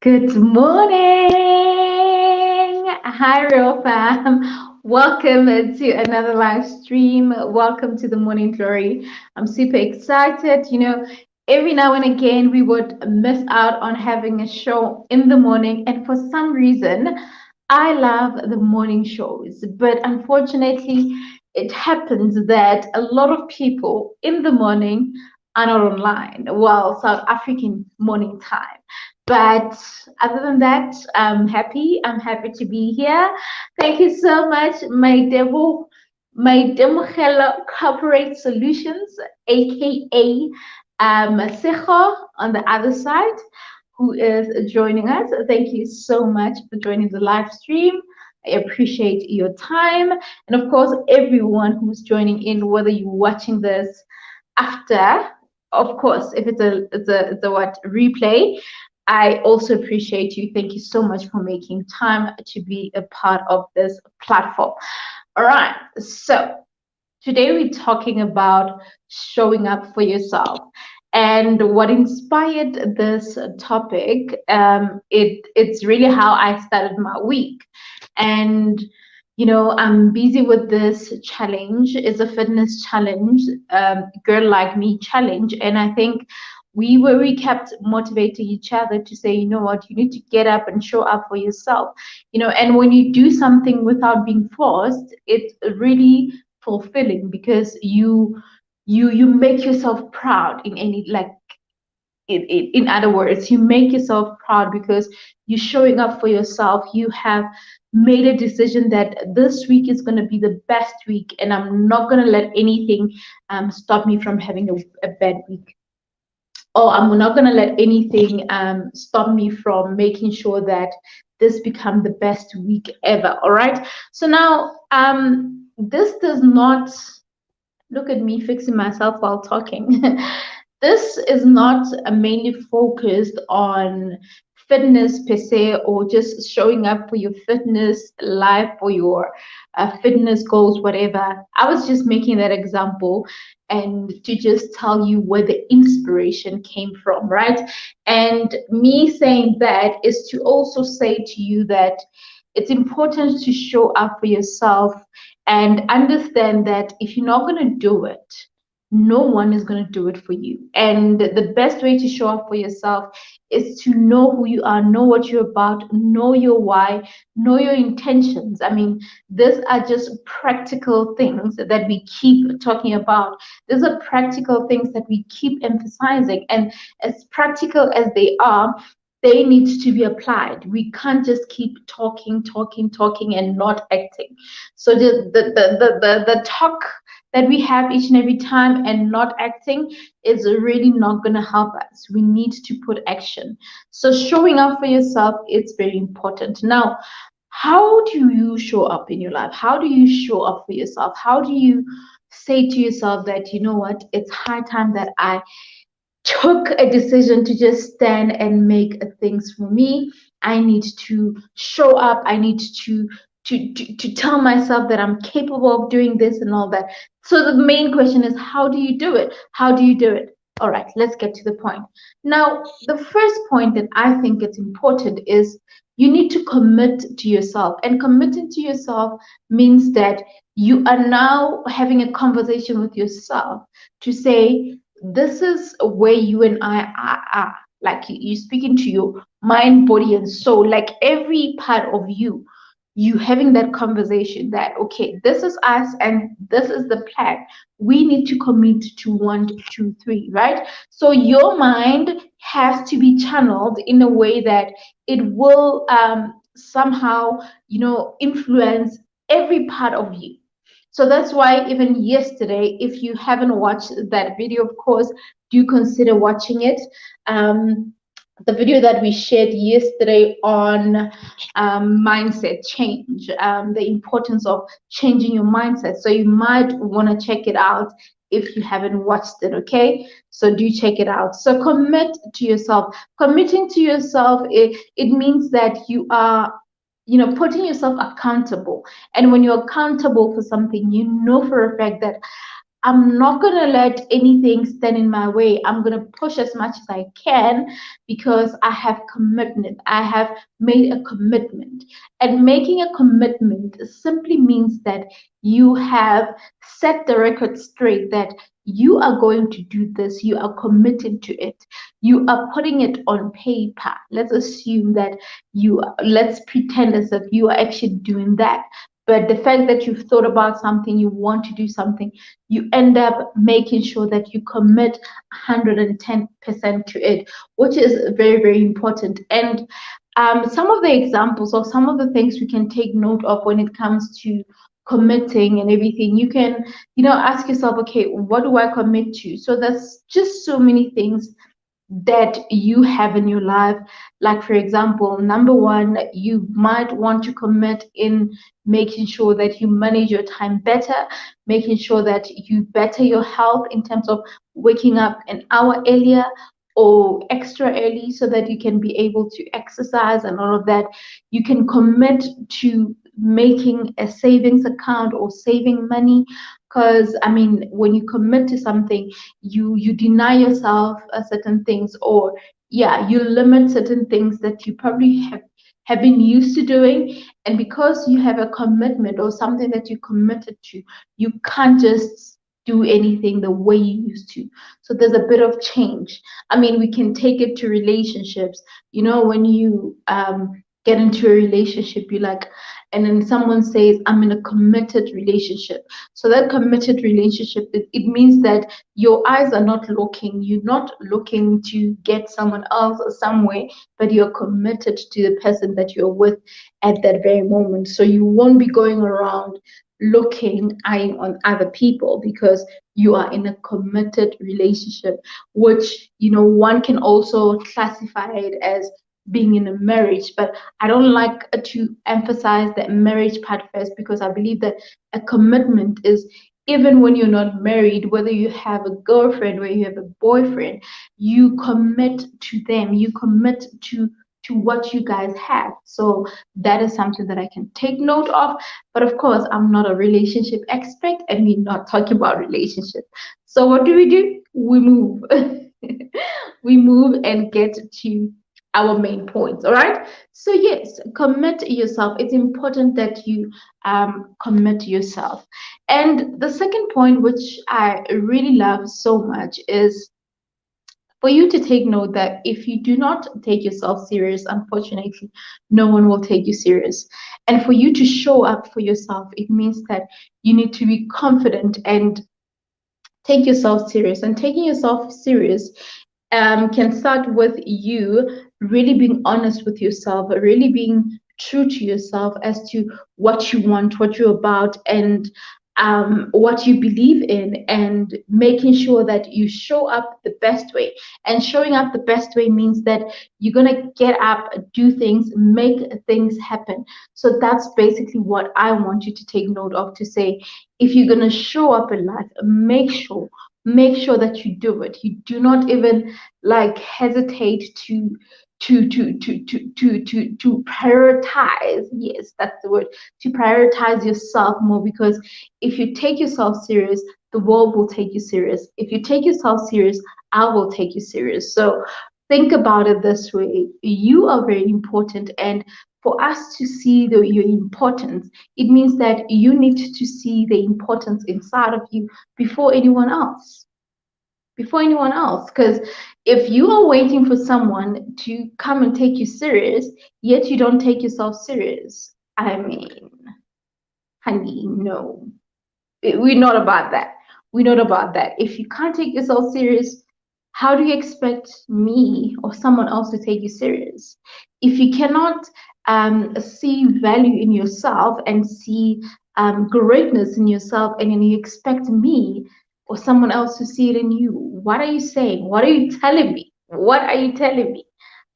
Good morning. Hi, RealFam. Welcome to another live stream. Welcome to the Morning Glory. I'm super excited. Every now and again, we would miss out on having a show in the morning. And for some reason, I love the morning shows. But unfortunately, it happens that a lot of people in the morning are not online. Well, South African morning time. But other than that, I'm happy. I'm happy to be here. Thank you so much, my Demogela Corporate Solutions, aka Sejo on the other side, who is joining us. Thank you so much for joining the live stream. I appreciate your time. And of course, everyone who's joining in, whether you're watching this after, of course, if it's a what replay, I also appreciate you. Thank you so much for making time to be a part of this platform. All right, so today we're talking about showing up for yourself. And what inspired this topic, it's really how I started my week. And I'm busy with this challenge. It's a fitness challenge, girl like me challenge. And I think we kept motivating each other to say, you know what, you need to get up and show up for yourself. And when you do something without being forced, it's really fulfilling because you make yourself proud in any like in other words, you make yourself proud because you're showing up for yourself. You have made a decision that this week is going to be the best week, and I'm not going to let anything stop me from having a bad week. Or I'm not going to let anything stop me from making sure that this become the best week ever. All right. So now, this does not look at me fixing myself while talking. This is not mainly focused on fitness per se or just showing up for your fitness life or your fitness goals, whatever. I was just making that example and to just tell you where the inspiration came from, right? And me saying that is to also say to you that it's important to show up for yourself and understand that if you're not going to do it, no one is going to do it for you. And the best way to show up for yourself is to know who you are, know what you're about, know your why, know your intentions. I mean, these are just practical things that we keep talking about. These are practical things that we keep emphasizing. And as practical as they need to be applied. We can't just keep talking and not acting. So the talk that we have each and every time and not acting is really not going to help us. We need to put action. So showing up for yourself, it's very important. Now, how do you show up in your life? How do you show up for yourself? How do you say to yourself that, you know what, it's high time that I took a decision to just stand and make things for me. I need to show up. I need to tell myself that I'm capable of doing this and all that. So the main question is, how do you do it? How do you do it? All right, let's get to the point. Now, the first point that I think it's important is you need to commit to yourself. And committing to yourself means that you are now having a conversation with yourself to say, this is where you and I are. Like you speaking to your mind, body, and soul, like every part of you having that conversation that, okay, this is us and this is the plan. We need to commit to 1, 2, 3, right? So your mind has to be channeled in a way that it will somehow, influence every part of you. So that's why even yesterday, if you haven't watched that video, of course, do consider watching it. The video that we shared yesterday on mindset change, the importance of changing your mindset. So you might want to check it out if you haven't watched it, okay? So do check it out. So commit to yourself. Committing to yourself, it means that you are putting yourself accountable. And when you're accountable for something, you know for a fact that I'm not going to let anything stand in my way. I'm going to push as much as I can because I have commitment. I have made a commitment. And making a commitment simply means that you have set the record straight that you are going to do this. You are committed to it. You are putting it on paper. Let's assume that let's pretend as if you are actually doing that. But the fact that you've thought about something, you want to do something, you end up making sure that you commit 110% to it, which is very, very important. And some of the examples or some of the things we can take note of when it comes to committing and everything, you can, ask yourself, okay, what do I commit to? So there's just so many things that you have in your life. Like, for example, number one, you might want to commit in making sure that you manage your time better, making sure that you better your health in terms of waking up an hour earlier or extra early so that you can be able to exercise and all of that. You can commit to making a savings account or saving money, because I mean, when you commit to something, you deny yourself certain things, or yeah, you limit certain things that you probably have been used to doing. And because you have a commitment or something that you committed to, you can't just do anything the way you used to. So there's a bit of change. I mean, we can take it to relationships. When you get into a relationship, you like, and then someone says, I'm in a committed relationship. So that committed relationship, it means that your eyes are not looking, you're not looking to get someone else or somewhere, but you're committed to the person that you're with at that very moment. So you won't be going around looking, eyeing on other people, because you are in a committed relationship, which one can also classify it as being in a marriage. But I don't like to emphasize the marriage part first, because I believe that a commitment is, even when you're not married, whether you have a girlfriend, whether you have a boyfriend, you commit to them, you commit to what you guys have. So that is something that I can take note of. But of course, I'm not a relationship expert and we're not talking about relationships. So what do? We move. We move and get to our main points. All right. So yes, commit yourself. It's important that you commit yourself. And the second point, which I really love so much, is for you to take note that if you do not take yourself serious, unfortunately, no one will take you serious. And for you to show up for yourself, it means that you need to be confident and take yourself serious. And taking yourself serious can start with you really being honest with yourself, really being true to yourself as to what you want, what you're about, and what you believe in, and making sure that you show up the best way. And showing up the best way means that you're going to get up, do things, make things happen. So that's basically what I want you to take note of, to say, if you're going to show up in life, make sure that you do it. You do not even like hesitate to prioritize. Yes, that's the word. To prioritize yourself more, because if you take yourself serious, the world will take you serious. If you take yourself serious, I will take you serious. So think about it this way: you are very important, and for us to see your importance, it means that you need to see the importance inside of you before anyone else. Before anyone else. Because if you are waiting for someone to come and take you serious, yet you don't take yourself serious, I mean, honey, no. We're not about that. We're not about that. If you can't take yourself serious, how do you expect me or someone else to take you serious? If you cannot see value in yourself and see greatness in yourself, and then you expect me or someone else to see it in you, what are you saying? What are you telling me? What are you telling me?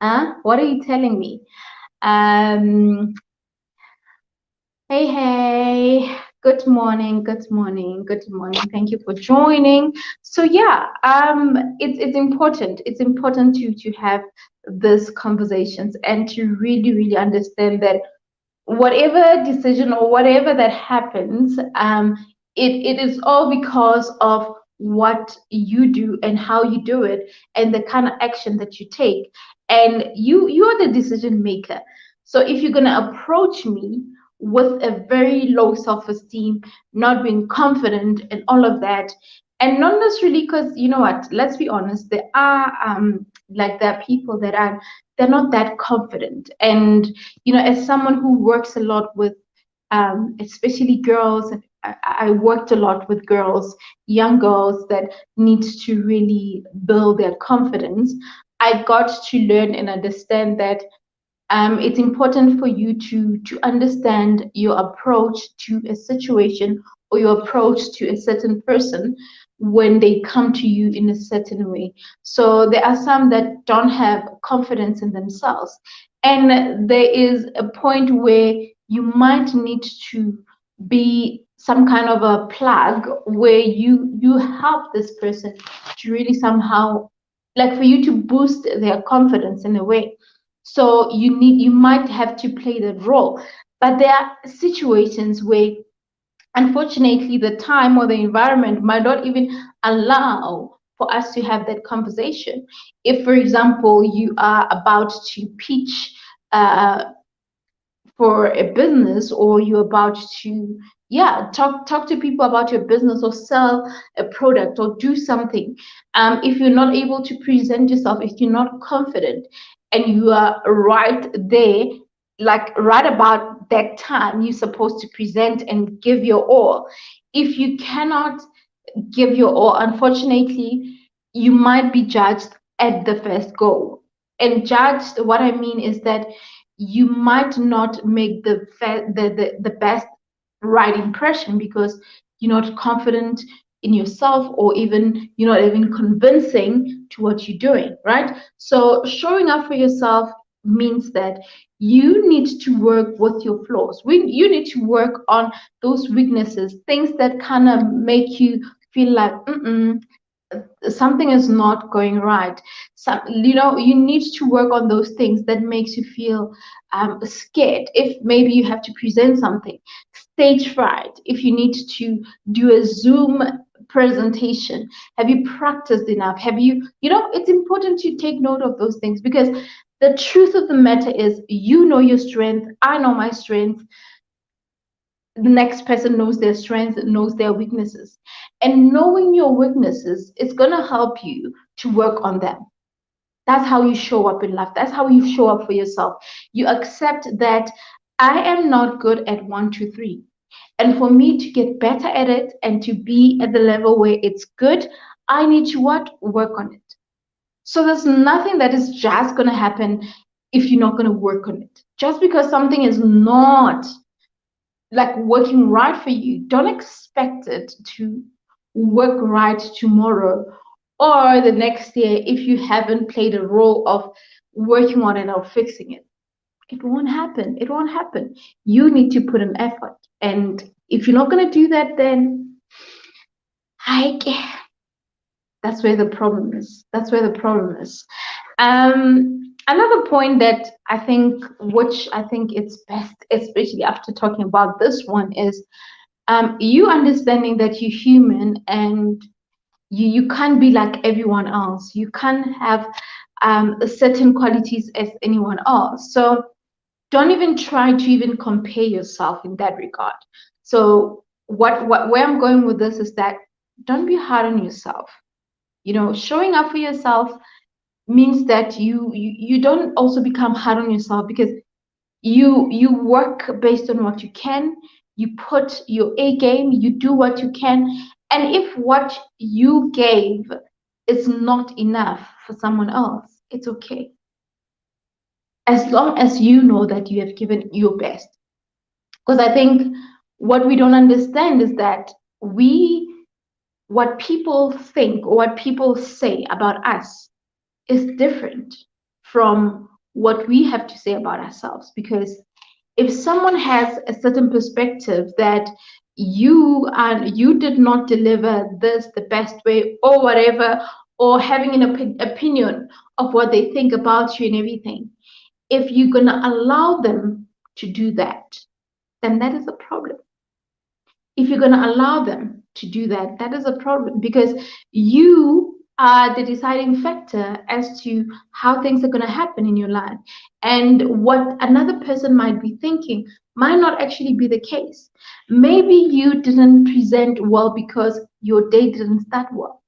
Huh? What are you telling me? Um, Hey, hey, good morning, good morning, good morning. Thank you for joining. So yeah, it's important. It's important to have these conversations and to really, really understand that whatever decision or whatever that happens, it is all because of what you do and how you do it and the kind of action that you take, and you're the decision maker. So if you're going to approach me with a very low self-esteem, not being confident and all of that, and not necessarily, because you know what, let's be honest, there are like there are people that are, they're not that confident. And you know, as someone who works a lot with especially girls. I worked a lot with girls, young girls that need to really build their confidence. I got to learn and understand that it's important for you to understand your approach to a situation or your approach to a certain person when they come to you in a certain way. So there are some that don't have confidence in themselves, and there is a point where you might need to be some kind of a plug where you help this person to really somehow, like, for you to boost their confidence in a way. So you might have to play that role. But there are situations where unfortunately the time or the environment might not even allow for us to have that conversation. If, for example, you are about to pitch uh, for a business, or you're about to, yeah, talk to people about your business or sell a product or do something, if you're not able to present yourself, if you're not confident, and you are right there, like right about that time you're supposed to present and give your all, if you cannot give your all, unfortunately, you might be judged at the first go. And judged, what I mean is that you might not make the best right impression because you're not confident in yourself, or even you're not even convincing to what you're doing, right? So showing up for yourself means that you need to work with your flaws. You need to work on those weaknesses, things that kind of make you feel like something is not going right. Some, you know, you need to work on those things that makes you feel scared. If maybe you have to present something, stage fright. If you need to do a Zoom presentation, have you practiced enough? Have you, you know, it's important to take note of those things, because the truth of the matter is, you know your strength, I know my strength, the next person knows their strengths, knows their weaknesses. And knowing your weaknesses is going to help you to work on them. That's how you show up in life. That's how you show up for yourself. You accept that I am not good at one, two, three. And for me to get better at it and to be at the level where it's good, I need to what? Work on it. So there's nothing that is just going to happen if you're not going to work on it. Just because something is not like working right for you, don't expect it to work right tomorrow or the next year if you haven't played a role of working on it or fixing it. It won't happen. It won't happen. You need to put an effort. And if you're not going to do that, then I that's where the problem is. That's where the problem is. Another point that I think, which I think it's best, especially after talking about this one, is you understanding that you're human and you can't be like everyone else. You can't have certain qualities as anyone else. So don't even try to even compare yourself in that regard. So what where I'm going with this is that don't be hard on yourself. You know, showing up for yourself means that you don't also become hard on yourself, because you work based on what you can, you put your A game, you do what you can, and if what you gave is not enough for someone else, it's okay, as long as you know that you have given your best. Because I think what we don't understand is that we what people think or what people say about us is different from what we have to say about ourselves. Because if someone has a certain perspective that you did not deliver this the best way or whatever, or having an opinion of what they think about you and everything, if you're going to allow them to do that, then that is a problem. If you're going to allow them to do that, that is a problem, because you are the deciding factor as to how things are going to happen in your life. And what another person might be thinking might not actually be the case. Maybe you didn't present well because your day didn't start well.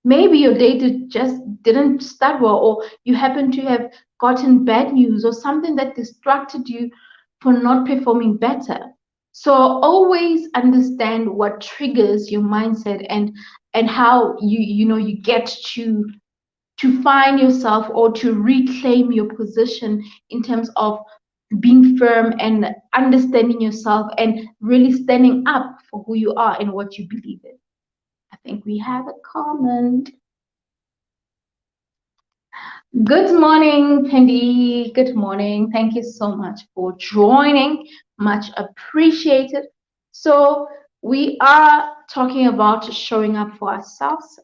Maybe your day just didn't start well, or you happen to have gotten bad news or something that distracted you for not performing better. So always understand what triggers your mindset, and how you get to find yourself or to reclaim your position in terms of being firm and understanding yourself and really standing up for who you are and what you believe in. I think we have a comment. Good morning, Pendi. Good morning. Thank you so much for joining. Much appreciated. So we are talking about showing up for ourselves.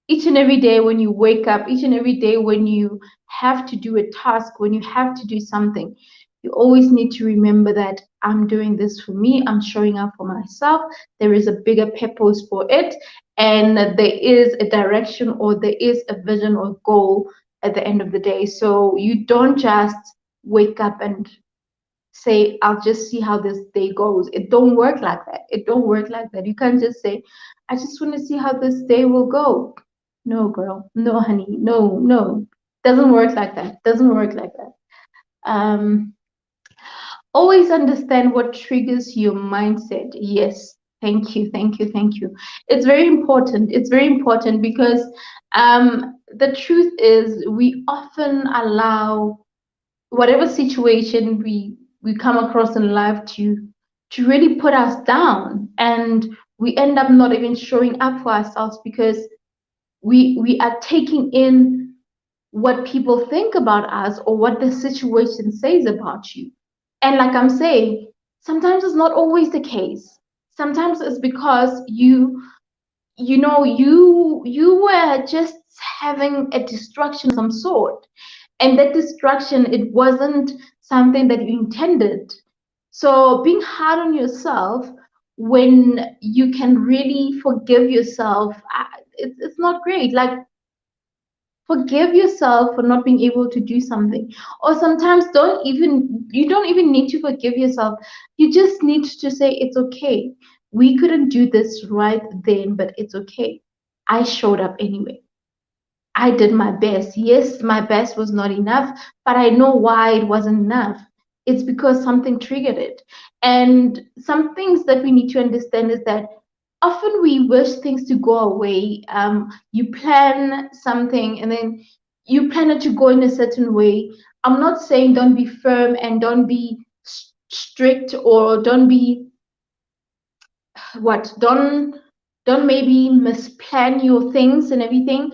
Each and every day when you wake up, each and every day when you have to do a task, when you have to do something, you always need to remember that I'm doing this for me. I'm showing up for myself. There is a bigger purpose for it, and there is a direction, or there is a vision or goal at the end of the day. So you don't just wake up and say, I'll just see how this day goes. It don't work like that. It don't work like that. You can't just say, I just want to see how this day will go. No, girl. No, honey. No, no. Doesn't work like that. Doesn't work like that. Always understand what triggers your mindset. Yes. Thank you. Thank you. Thank you. It's very important. It's very important because the truth is we often allow whatever situation we come across in life to really put us down, and we end up not even showing up for ourselves because we are taking in what people think about us or what the situation says about you. And like I'm saying, sometimes it's not always the case. Sometimes it's because you were just having a distraction of some sort, and that distraction, it wasn't something that you intended. So being hard on yourself when you can really forgive yourself, it's not great. Like, forgive yourself for not being able to do something. Or sometimes you don't even need to forgive yourself. You just need to say it's okay. We couldn't do this right then, but it's okay. I showed up anyway. I did my best. Yes, my best was not enough, but I know why it wasn't enough. It's because something triggered it. And some things that we need to understand is that often we wish things to go away. You plan something and then you plan it to go in a certain way. I'm not saying don't be firm and don't be strict, or don't be what don't maybe misplan your things and everything.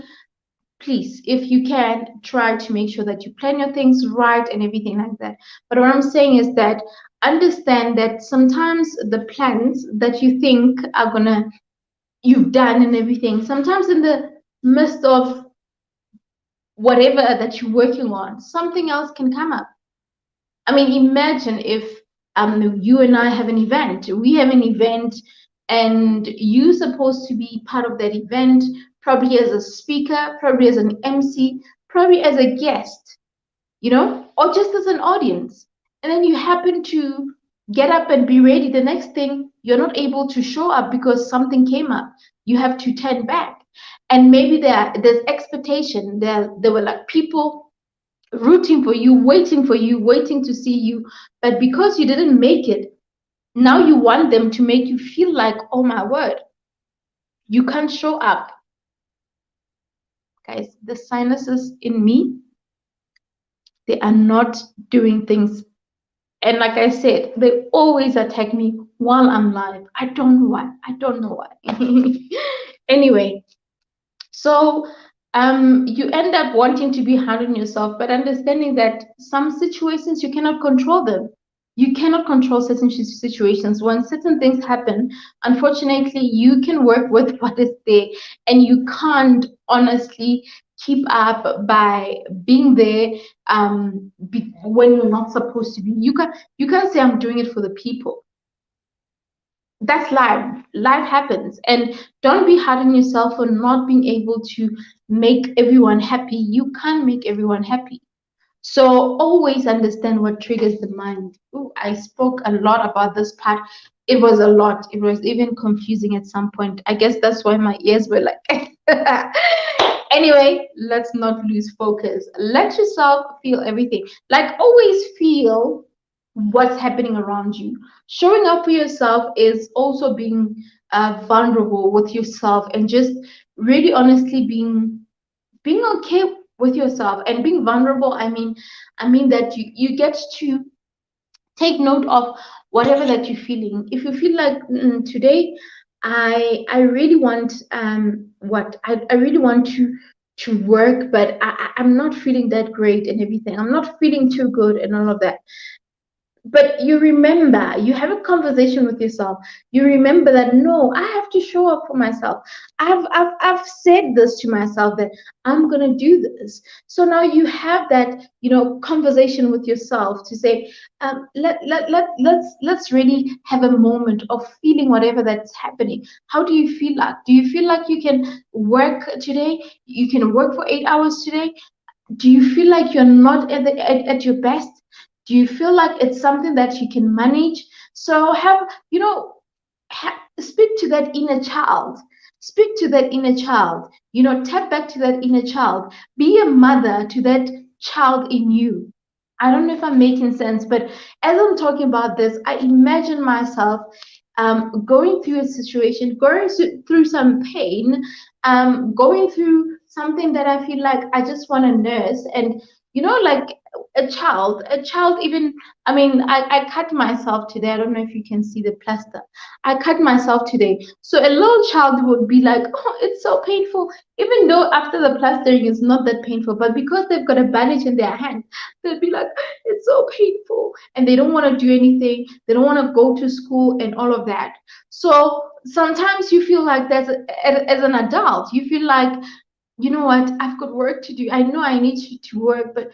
Please, if you can, try to make sure that you plan your things right and everything like that. But what I'm saying is that understand that sometimes the plans that you think are gonna you've done and everything, sometimes in the midst of whatever that you're working on, something else can come up. I mean, imagine if you and I have an event. We have an event, and you're supposed to be part of that event, probably as a speaker, probably as an MC, probably as a guest, or just as an audience. And then you happen to get up and be ready. The next thing, you're not able to show up because something came up. You have to turn back. And maybe there's expectation. There were like people rooting for you, waiting to see you. But because you didn't make it, now you want them to make you feel like, oh my word, you can't show up. Guys, the sinuses in me, they are not doing things. And like I said, they always attack me while I'm live. I don't know why. I don't know why. Anyway, so you end up wanting to be hard on yourself, but understanding that some situations you cannot control them. You cannot control certain situations. When certain things happen, unfortunately, you can work with what is there, and you can't honestly keep up by being there when you're not supposed to be. You can't say I'm doing it for the people. That's life. Life happens. And don't be hard on yourself for not being able to make everyone happy. You can't make everyone happy. So always understand what triggers the mind. Ooh, I spoke a lot about this part. It was a lot. It was even confusing at some point. I guess that's why my ears were like. Anyway, let's not lose focus. Let yourself feel everything. Like always feel what's happening around you. Showing up for yourself is also being vulnerable with yourself and just really honestly being okay with yourself and being vulnerable. I mean that you get to take note of whatever that you're feeling. If you feel like today I really want what I really want to work, but I'm not feeling that great and everything, I'm not feeling too good and all of that, but you remember, you have a conversation with yourself. You remember that no, I have to show up for myself. I've said this to myself that I'm gonna do this. So now you have that, conversation with yourself to say, let's really have a moment of feeling whatever that's happening. How do you feel like? Do you feel like you can work today? You can work for 8 hours today? Do you feel like you're not at your best? Do you feel like it's something that you can manage? So speak to that inner child. Speak to that inner child. Tap back to that inner child. Be a mother to that child in you. I don't know if I'm making sense, but as I'm talking about this, I imagine myself going through a situation, through some pain, going through something that I feel like I just want to nurse. And, like a child even, I cut myself today. I don't know if you can see the plaster. I cut myself today. So a little child would be like, oh, it's so painful. Even though after the plastering it's not that painful, but because they've got a bandage in their hand, they'll be like, it's so painful. And they don't want to do anything. They don't want to go to school and all of that. So sometimes you feel like as an adult, you feel like, you know what, I've got work to do. I know I need to work, but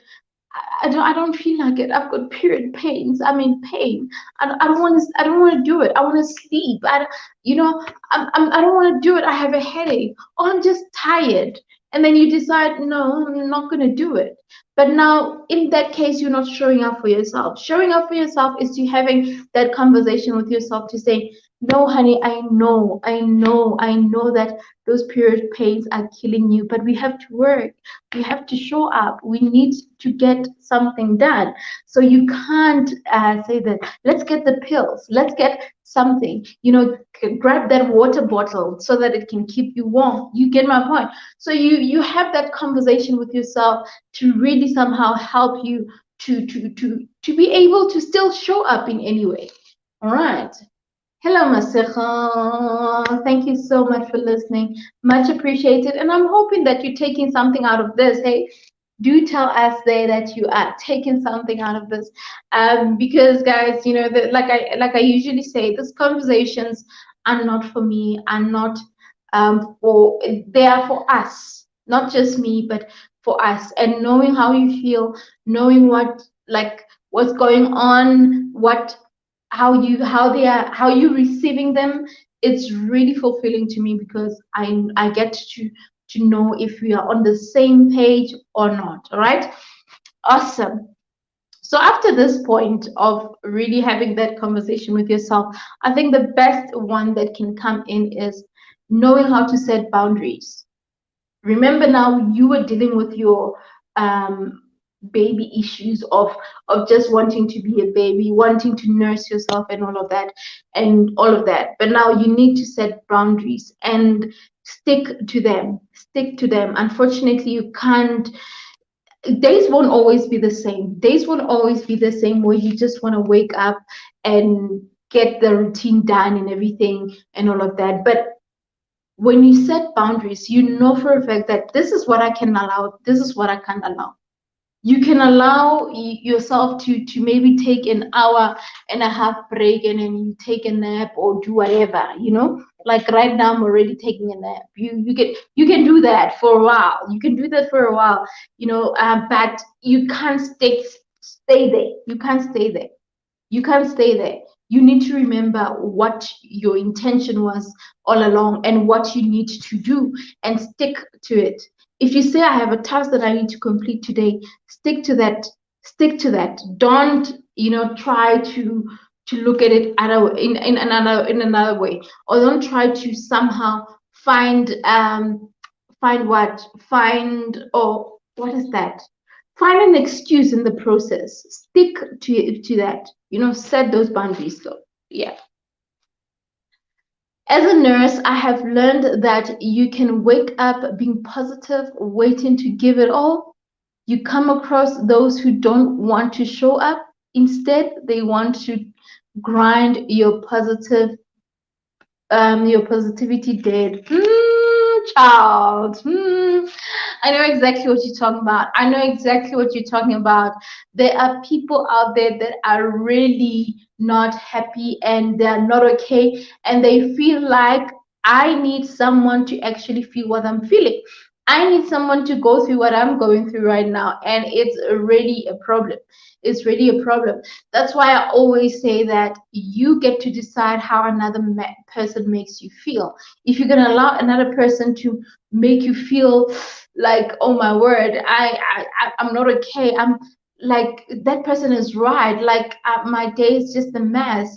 I don't feel like it. I've got period pains. I'm in pain. I don't want to do it. I want to sleep. I don't want to do it. I have a headache. Or I'm just tired. And then you decide, no, I'm not going to do it. But now, in that case, you're not showing up for yourself. Showing up for yourself is you having that conversation with yourself to say, no, honey, I know that those period pains are killing you, but we have to work. We have to show up. We need to get something done. So you can't say that, let's get the pills, let's get something, grab that water bottle so that it can keep you warm. You get my point? So you have that conversation with yourself to really somehow help you to be able to still show up in any way. All right. Hello, Masecha. Thank you so much for listening. Much appreciated. And I'm hoping that you're taking something out of this. Hey, do tell us there that you are taking something out of this. Because guys, like I usually say, these conversations are not for me, are not they are for us, not just me, but for us. And knowing how you feel, knowing what's going on, how you receiving them, it's really fulfilling to me because I get to know if we are on the same page or not. All right, awesome. So after this point of really having that conversation with yourself, I think the best one that can come in is knowing how to set boundaries. Remember, now you were dealing with your baby issues of just wanting to be a baby, wanting to nurse yourself and all of that. But now you need to set boundaries and stick to them. Stick to them. Unfortunately, you can't. Days won't always be the same. Days won't always be the same where you just want to wake up and get the routine done and everything and all of that. But when you set boundaries, you know for a fact that this is what I can allow, this is what I can't allow. You can allow yourself to maybe take an hour and a half break and then you take a nap or do whatever, like right now I'm already taking a nap. You can do that for a while. You can do that for a while, but you can't stay there. You can't stay there. You can't stay there. you need to remember what your intention was all along and what you need to do and stick to it. If you say I have a task that I need to complete today, stick to that. Stick to that. Don't, try to look at it in another way, or don't try to somehow find or what is that? Find an excuse in the process. Stick to that. Set those boundaries though. Yeah. As a nurse, I have learned that you can wake up being positive, waiting to give it all. You come across those who don't want to show up. Instead, they want to grind your positivity dead. Child. I know exactly what you're talking about. I know exactly what you're talking about. There are people out there that are really not happy and they're not okay, and they feel like I need someone to actually feel what I'm feeling. I need someone to go through what I'm going through right now, and it's really a problem. It's really a problem. That's why I always say that you get to decide how another person makes you feel. If you're gonna allow another person to make you feel like, oh my word, I'm not okay. I'm like, that person is right. Like, my day is just a mess.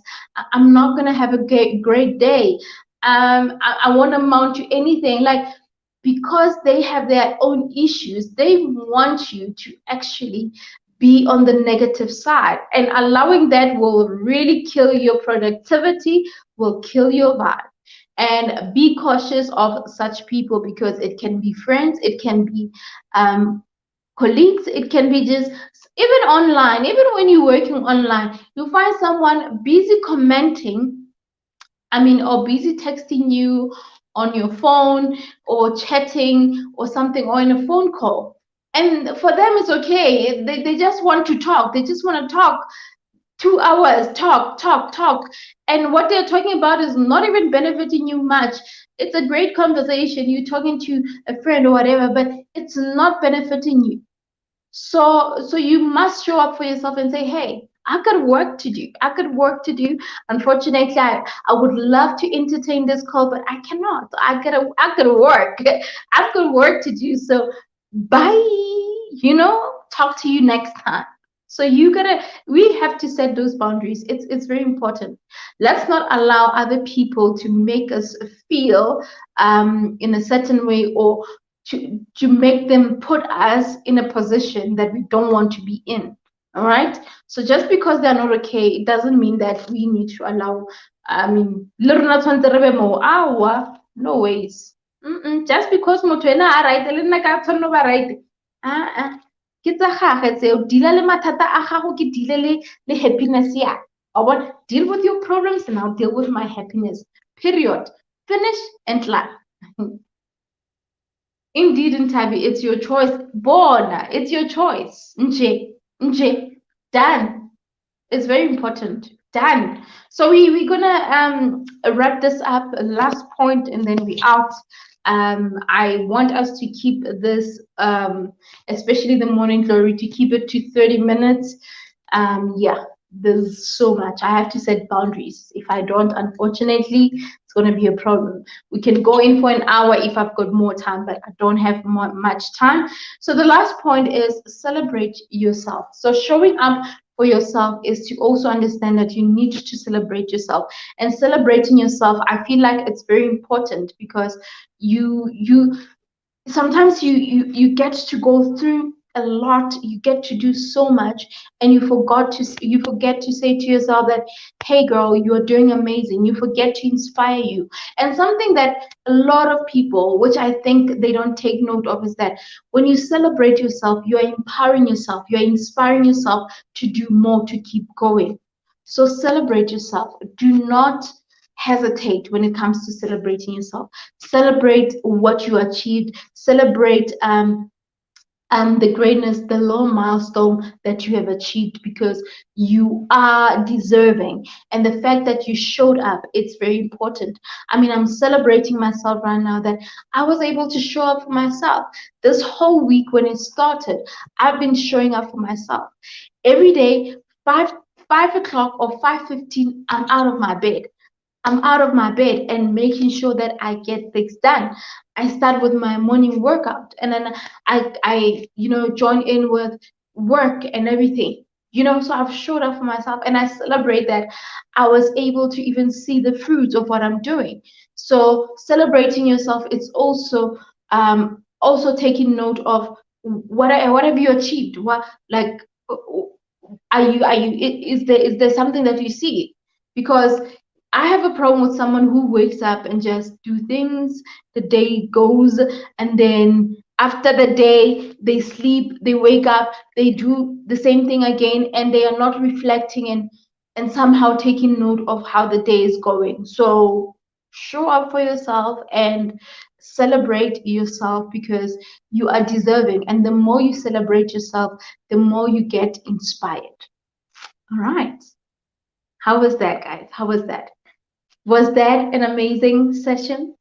I'm not gonna have a great day. I won't amount to anything. Like, because they have their own issues, they want you to actually be on the negative side, and allowing that will really kill your productivity, will kill your vibe. And be cautious of such people, because it can be friends, it can be colleagues, it can be just even online. Even when you're working online, you'll find someone busy commenting, or busy texting you on your phone, or chatting or something, or in a phone call. And for them, it's okay. They just want to talk. They just want to talk 2 hours, talk, talk, talk. And what they're talking about is not even benefiting you much. It's a great conversation. You're talking to a friend or whatever, but it's not benefiting you. So you must show up for yourself and say, hey, I've got work to do. I've got work to do. Unfortunately, I would love to entertain this call, but I cannot. I gotta work. I've got work to do. So bye. Talk to you next time. So we have to set those boundaries. It's very important. Let's not allow other people to make us feel in a certain way, or to make them put us in a position that we don't want to be in. All right. So just because they're not okay, it doesn't mean that we need to allow. Le rona tshwantse re be moo. Awa, no ways. Just because motho ena a right, le nna ka tshwanno ba right. Ke tsa gagwe tseo. Deala le mathata a gago, ke deale le happiness ya. Deal with your problems and I'll deal with my happiness. Period. Finish and life. Indeed, Ntabi, it's your choice. Bona, it's your choice. Nje, done. It's very important. Done. So we're gonna wrap this up. Last point, and then we out. I want us to keep this, especially the morning glory, to keep it to 30 minutes. Yeah, there's so much. I have to set boundaries. If I don't, unfortunately, it's going to be a problem. We can go in for an hour if I've got more time, but I don't have much time. So the last point is celebrate yourself. So showing up for yourself is to also understand that you need to celebrate yourself. And celebrating yourself, I feel like it's very important, because you sometimes you get to go through a lot, you get to do so much, and you forget to say to yourself that, hey girl, you are doing amazing. You forget to inspire you. And something that a lot of people, which I think they don't take note of, is that when you celebrate yourself, you are empowering yourself, you are inspiring yourself to do more, to keep going. So celebrate yourself. Do not hesitate when it comes to celebrating yourself. Celebrate what you achieved. Celebrate the greatness, the low milestone that you have achieved, because you are deserving. And the fact that you showed up, it's very important. I'm celebrating myself right now that I was able to show up for myself. This whole week when it started, I've been showing up for myself every day. 5 o'clock or 5:15, I'm out of my bed. I'm out of my bed and making sure that I get things done. I start with my morning workout, and then I join in with work and everything. So I've showed up for myself, and I celebrate that I was able to even see the fruits of what I'm doing. So celebrating yourself, it's also taking note of what have you achieved? What, like, are you is there something that you see? Because I have a problem with someone who wakes up and just do things, the day goes, and then after the day they sleep, they wake up, they do the same thing again, and they are not reflecting and somehow taking note of how the day is going. So show up for yourself and celebrate yourself, because you are deserving, and the more you celebrate yourself, the more you get inspired. All right. How was that, guys? How was that? Was that an amazing session?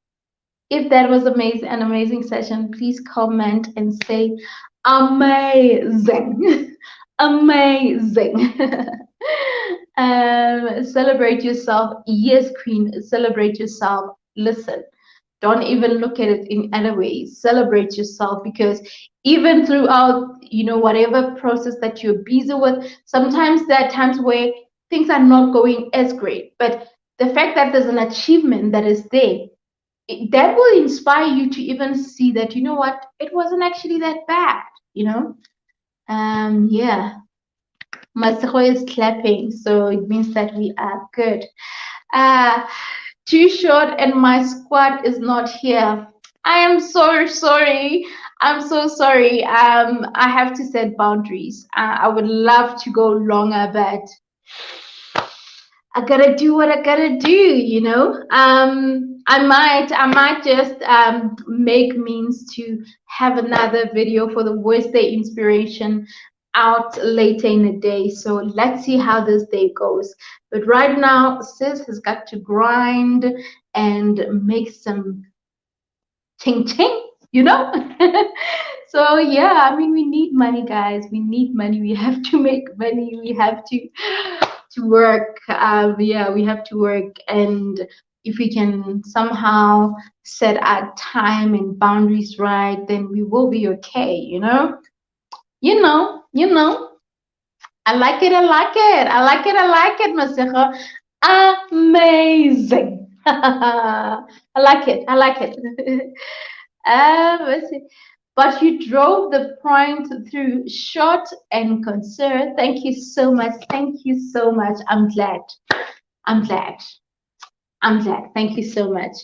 If that was an amazing session, please comment and say amazing. Amazing. Celebrate yourself. Yes, Queen, celebrate yourself. Listen, don't even look at it in other ways. Celebrate yourself, because even throughout, whatever process that you're busy with, sometimes there are times where things are not going as great. But the fact that there's an achievement that is there, that will inspire you to even see that, you know what, it wasn't actually that bad. Yeah. Masero is clapping, so it means that we are good. Uh, Too short and my squad is not here. I am so sorry. I'm so sorry. I have to set boundaries. I would love to go longer, but I gotta do what I gotta do. I might just make means to have another video for the worst day inspiration out later in the day. So let's see how this day goes. But right now, sis has got to grind and make some ching ching. So yeah, I mean, we need money, guys. We need money. We have to make money. We have to work. Yeah, we have to work. And if we can somehow set our time and boundaries right, then we will be okay. You know. I like it. I like it. I like it. I like it, Masejo. Amazing. I like it. I like it. Let's see. But you drove the point through short and concerned. Thank you so much. Thank you so much. I'm glad. I'm glad. I'm glad. Thank you so much.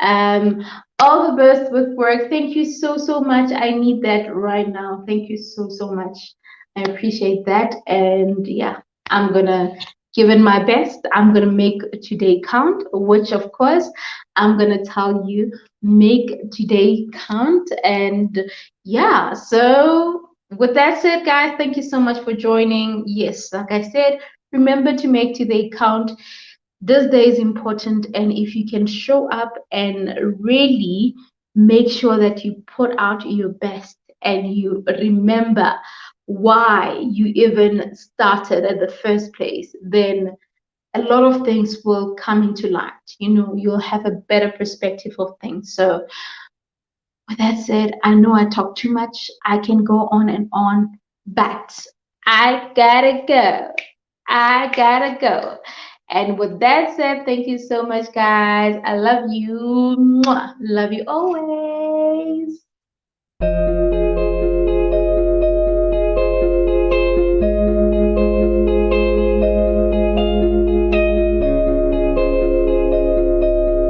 Um, all the best with work. Thank you so much. I need that right now. Thank you so much. I appreciate that. And yeah, I'm gonna give it my best. I'm gonna make today count, which of course I'm gonna tell you, make today count. And yeah, so with that said, guys, thank you so much for joining. Yes, like I said, remember to make today count. This day is important, and if you can show up and really make sure that you put out your best and you remember why you even started at the first place, then a lot of things will come into light. You'll have a better perspective of things. So with that said, I know I talk too much. I can go on and on, but I gotta go. I gotta go. And with that said, thank you so much, guys. I love you. Mwah. Love you always.